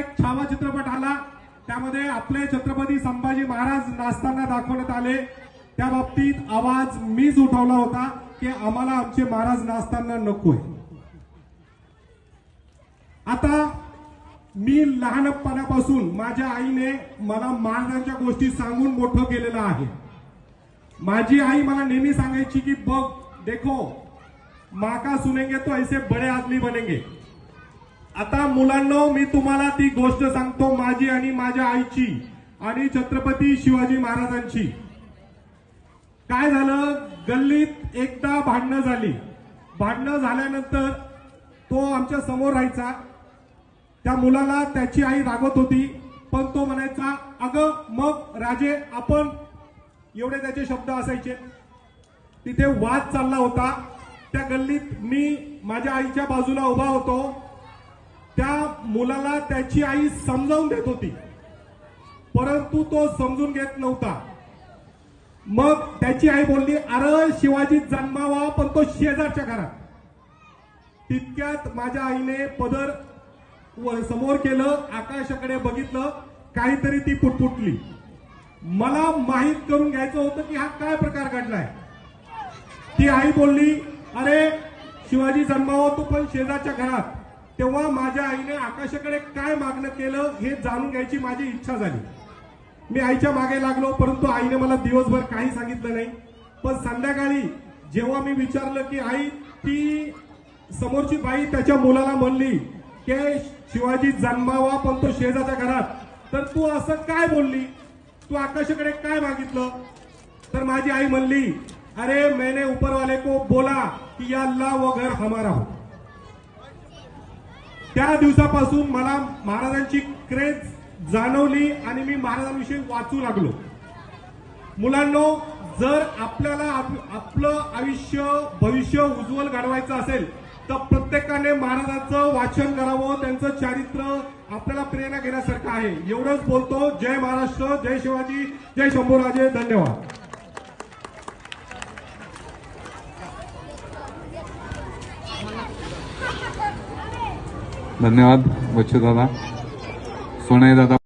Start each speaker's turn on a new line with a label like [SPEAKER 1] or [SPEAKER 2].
[SPEAKER 1] एक छावा चित्रपट आला, त्यामध्ये आपले छत्रपती संभाजी महाराज नाचताना दाखवण्यात आले। त्या बाबतीत आवाज मीच उठवला होता की आम्हाला आमचे महाराज नाचताना नकोय। आता मी लहानपणापासून माझ्या आईने मला महाराजांच्या गोष्टी सांगून मोठं केलेलं आहे। माझी आई मला नेहमी सांगायची की बघ देखो माँ का सुनेंगे तो ऐसे बड़े आदमी बनेंगे। आता मुलांनो, मी तुम्हाला ती गोष्ट सांगतो माझी आणि माझ्या आईची आणि छत्रपती शिवाजी महाराजांची। काय झालं, गल्लीत एकदा भांडणं झाली। भांडणं झाल्यानंतर तो आमच्या समोर राहायचा। त्या मुलाला त्याची आई रागवत होती, पण तो म्हणायचा अगं मग राजे आपण, एवढे त्याचे शब्द असायचे। तिथे वाद चालला होता। त्या गल्लीत मी माझ्या आईच्या बाजूला उभा होतो। त्या मुलाला त्याची आई समजावून देत होती, परंतु तो समजून घेत नव्हता। मग त्याची आई बोलली अरे शिवाजी जन्मावा पण तो शेजारच्या घरात। तितक्यात माझ्या आईने पदर समोर केलं, आकाशाकडे बघितलं, काहीतरी ती पुटपुटली। मला माहित करून घ्यायचं होतं की हा काय प्रकार घडलाय। ती आई बोलली अरे शिवाजी जन्मावा तू पण शेजारच्या घरात। तेव्हा माझ्या आईने आकाशाकडे काय मागणं केलं हे जाणून घ्यायची माझी इच्छा झाली। मी आईच्या मागे लागलो, परंतु आईने मला दिवसभर काही सांगितलं नाही। पण संध्याकाळी जेव्हा मी विचारलं की आई, ती समोरची बाई त्याच्या मुलाला म्हणली की शिवाजी जन्मावा पण तो शेजारच्या घरात, तर तू असं काय बोलली, तू आकाशाकडे काय मागितलं? तर माझी आई म्हणली अरे मैंने ऊपर वाले को बोला कि या अल्लाह वो घर हमारा हो। त्या दिवसापासून मला महाराजांची क्रेज जाणवली आणि मी महाराजांविषयी वाचू लागलो। मुलांनो, जर आपल्याला आपलं आयुष्य भविष्य उज्ज्वल घडवायचं असेल तर प्रत्येकाने महाराजांचं वाचन करावं। त्यांचं चारित्र्य आपल्याला प्रेरणा घेण्यासारखं आहे। एवढंच बोलतो। जय महाराष्ट्र, जय शिवाजी, जय शंभूराजे। धन्यवाद।
[SPEAKER 2] धन्यवाद बच्चू दादा, सोनाई दादा।